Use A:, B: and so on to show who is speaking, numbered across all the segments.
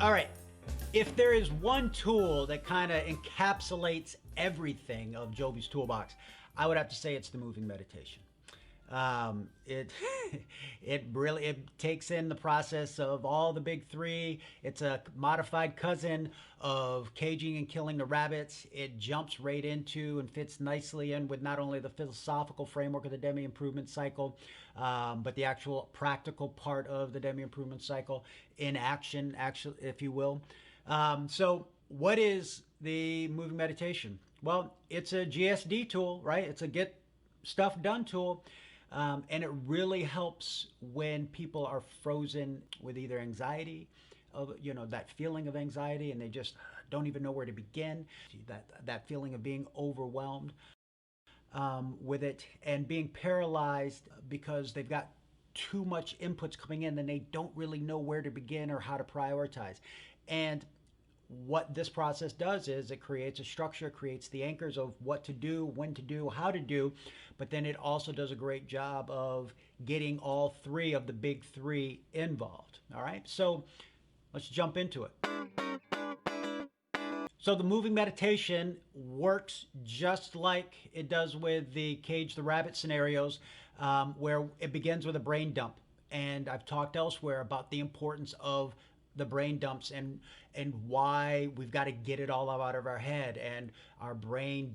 A: All right. If there is one tool that kind of encapsulates everything of Joby's toolbox, I would have to say it's the moving meditation. It it takes in the process of all the big three. It's a modified cousin of caging and killing the rabbits. It jumps right into and fits nicely in with not only the philosophical framework of the Demi improvement cycle, but the actual practical part of the Demi improvement cycle in action, actually, if you will. So what is the moving meditation? Well, it's a GSD tool, right? It's a get stuff done tool. And it really helps when people are frozen with either anxiety, of that feeling of anxiety, and they just don't even know where to begin. That feeling of being overwhelmed with it, and being paralyzed because they've got too much inputs coming in and they don't really know where to begin or how to prioritize. And what this process does is it creates a structure, creates the anchors of what to do, when to do, how to do, but then it also does a great job of getting all three of the big three involved. All right, so let's jump into it. So the moving meditation works just like it does with the cage the rabbit scenarios, where it begins with a brain dump. And I've talked elsewhere about the importance of the brain dumps and why we've got to get it all out of our head, and our brain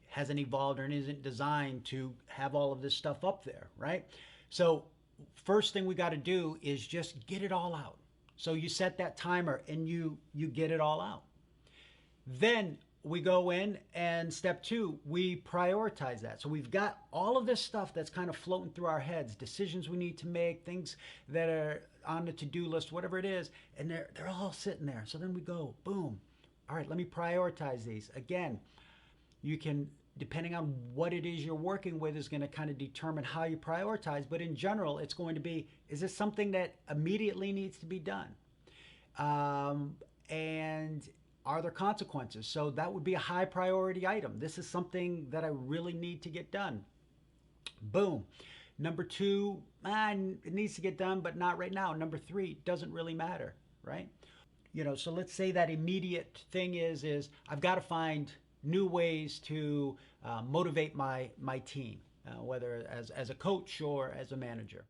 A: hasn't evolved or isn't designed to have all of this stuff up there, right? So first thing we got to do is just get it all out. So you set that timer and you get it all out. Then we go in, and step two, we prioritize that. So we've got all of this stuff that's kind of floating through our heads, decisions we need to make, things that are on the to-do list, whatever it is, and they're all sitting there. So then we go, boom. All right, let me prioritize these. Again, you can, depending on what it is you're working with, is going to kind of determine how you prioritize. But in general, it's going to be, is this something that immediately needs to be done? And are there consequences? So that would be a high priority item. This is something that I really need to get done. Boom. Number two, it needs to get done, but not right now. Number three, doesn't really matter, right? So let's say that immediate thing is I've got to find new ways to motivate my team, whether as a coach or as a manager.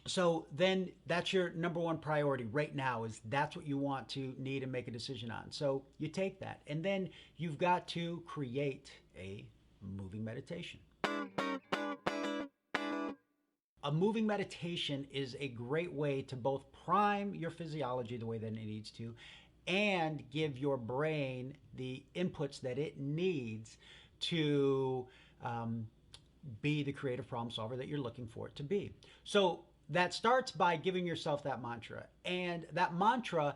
A: So then that's your number one priority right now, is that's what you want to need and make a decision on. So you take that, and then you've got to create a moving meditation. A moving meditation is a great way to both prime your physiology the way that it needs to, and give your brain the inputs that it needs to be the creative problem solver that you're looking for it to be. So that starts by giving yourself that mantra. And that mantra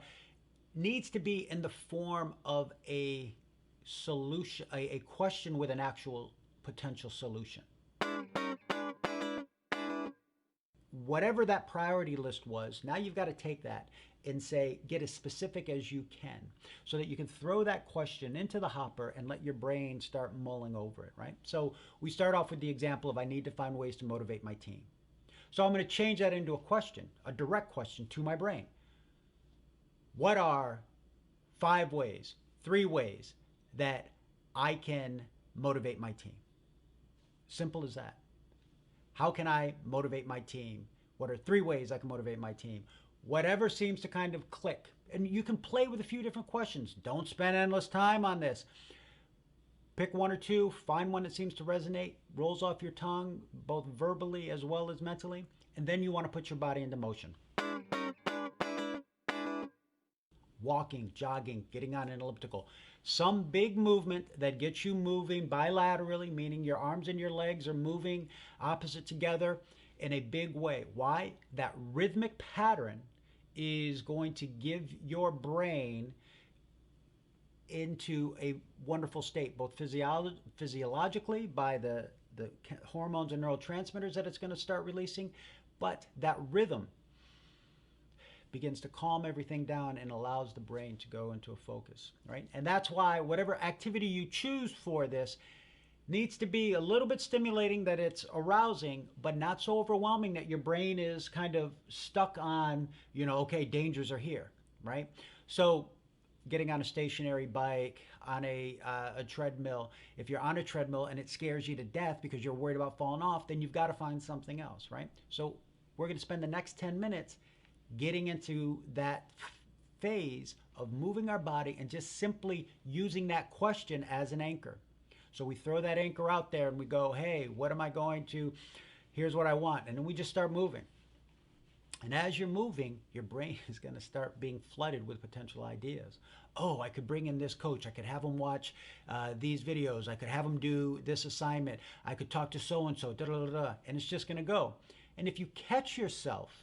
A: needs to be in the form of a solution, a question with an actual potential solution. Whatever that priority list was, now you've got to take that and say, get as specific as you can, so that you can throw that question into the hopper and let your brain start mulling over it, right? So we start off with the example of, I need to find ways to motivate my team. So I'm going to change that into a question, a direct question to my brain. What are 5 ways, 3 ways that I can motivate my team? Simple as that. How can I motivate my team? What are 3 ways I can motivate my team? Whatever seems to kind of click. And you can play with a few different questions. Don't spend endless time on this. Pick 1 or 2, find one that seems to resonate, rolls off your tongue, both verbally as well as mentally, and then you want to put your body into motion. Walking, jogging, getting on an elliptical. Some big movement that gets you moving bilaterally, meaning your arms and your legs are moving opposite together in a big way. Why? That rhythmic pattern is going to give your brain into a wonderful state, both physiologically by the hormones and neurotransmitters that it's going to start releasing, but that rhythm begins to calm everything down and allows the brain to go into a focus, right? And that's why whatever activity you choose for this needs to be a little bit stimulating, that it's arousing, but not so overwhelming that your brain is kind of stuck on, okay, dangers are here. right? So getting on a stationary bike, on a treadmill. If you're on a treadmill and it scares you to death because you're worried about falling off, then you've got to find something else, right? So we're going to spend the next 10 minutes getting into that phase of moving our body and just simply using that question as an anchor. So we throw that anchor out there and we go, hey, what am I going to, here's what I want. And then we just start moving. And as you're moving, your brain is going to start being flooded with potential ideas. Oh, I could bring in this coach. I could have him watch these videos. I could have him do this assignment. I could talk to so and so. And it's just going to go. And if you catch yourself,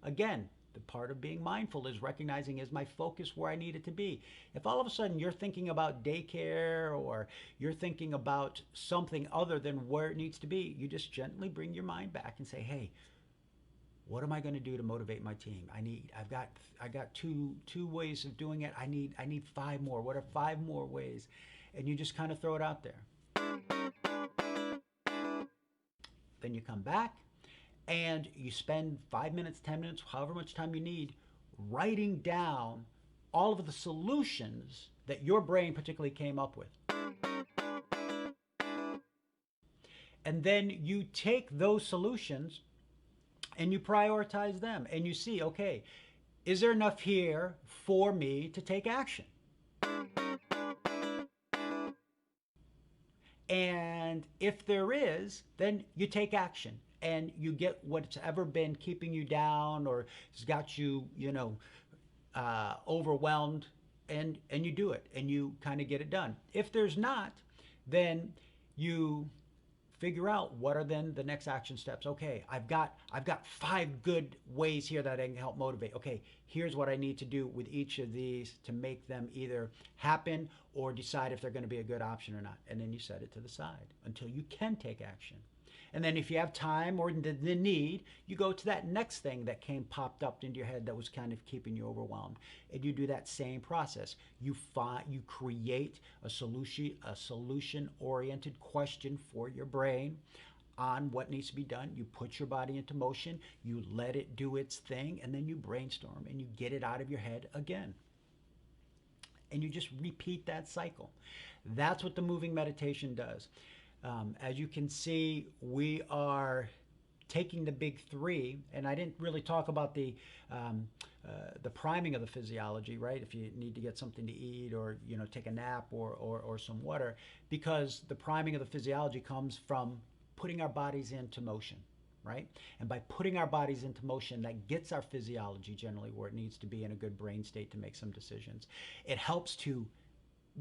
A: again, the part of being mindful is recognizing, is my focus where I need it to be? If all of a sudden you're thinking about daycare or you're thinking about something other than where it needs to be, you just gently bring your mind back and say, hey, what am I going to do to motivate my team? I got two ways of doing it. I need five more. What are five more ways? And you just kind of throw it out there. Then you come back and you spend 5 minutes, 10 minutes, however much time you need, writing down all of the solutions that your brain particularly came up with. And then you take those solutions and you prioritize them and you see, okay, is there enough here for me to take action? And if there is, then you take action and you get what's ever been keeping you down or has got you, overwhelmed, and you do it and you kind of get it done. If there's not, then you figure out what are then the next action steps. Okay, I've got five good ways here that I can help motivate. Okay, here's what I need to do with each of these to make them either happen or decide if they're going to be a good option or not. And then you set it to the side until you can take action. And then if you have time or the need, you go to that next thing that popped up into your head that was kind of keeping you overwhelmed. And you do that same process. You create a solution-oriented question for your brain on what needs to be done. You put your body into motion, you let it do its thing, and then you brainstorm and you get it out of your head again. And you just repeat that cycle. That's what the moving meditation does. As you can see, we are taking the big three, and I didn't really talk about the priming of the physiology, right? If you need to get something to eat or take a nap or some water, because the priming of the physiology comes from putting our bodies into motion, right? And by putting our bodies into motion, that gets our physiology generally where it needs to be in a good brain state to make some decisions. It helps to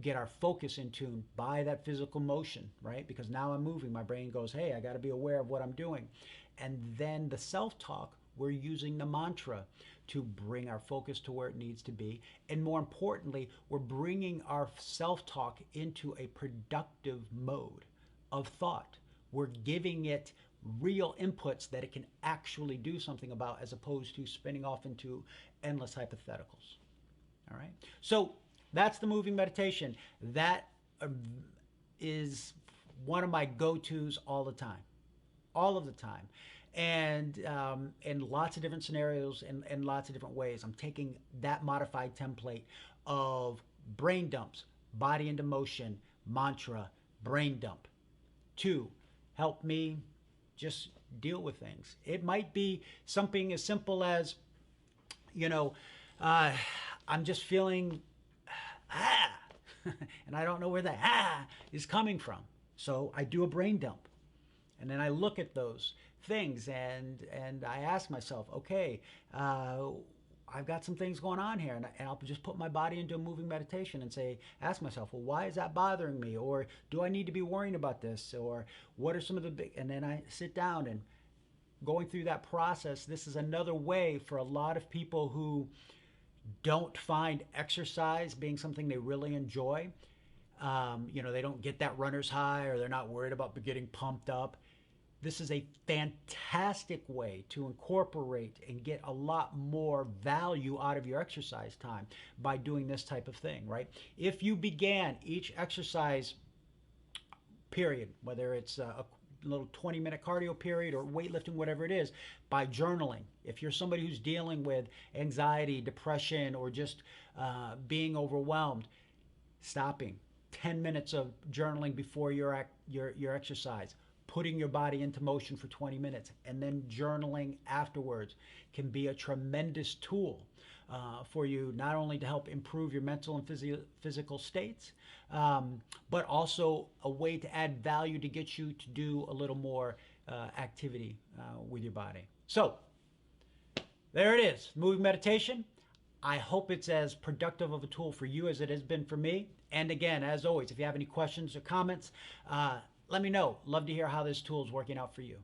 A: get our focus in tune by that physical motion, right? Because now I'm moving, my brain goes, hey, I got to be aware of what I'm doing. And then the self-talk, we're using the mantra to bring our focus to where it needs to be. And more importantly, we're bringing our self-talk into a productive mode of thought. We're giving it real inputs that it can actually do something about, as opposed to spinning off into endless hypotheticals. All right? So that's the moving meditation. That is one of my go-tos all the time, all of the time, and in lots of different scenarios and lots of different ways. I'm taking that modified template of brain dumps, body into motion, mantra, brain dump, to help me just deal with things. It might be something as simple as, I'm just feeling and I don't know where the is coming from. So I do a brain dump. And then I look at those things and I ask myself, okay, I've got some things going on here. And I'll just put my body into a moving meditation and ask myself, well, why is that bothering me? Or do I need to be worrying about this? Or what are some of the big, and then I sit down and going through that process. This is another way for a lot of people who don't find exercise being something they really enjoy. They don't get that runner's high, or they're not worried about getting pumped up. This is a fantastic way to incorporate and get a lot more value out of your exercise time by doing this type of thing, right? If you began each exercise period, whether it's little 20-minute cardio period or weightlifting, whatever it is, by journaling. If you're somebody who's dealing with anxiety, depression, or just being overwhelmed, stopping 10 minutes of journaling before your exercise, putting your body into motion for 20 minutes, and then journaling afterwards can be a tremendous tool for you, not only to help improve your mental and physical states, but also a way to add value to get you to do a little more activity with your body. So there it is, moving meditation. I hope it's as productive of a tool for you as it has been for me. And again, as always, if you have any questions or comments, let me know. Love to hear how this tool is working out for you.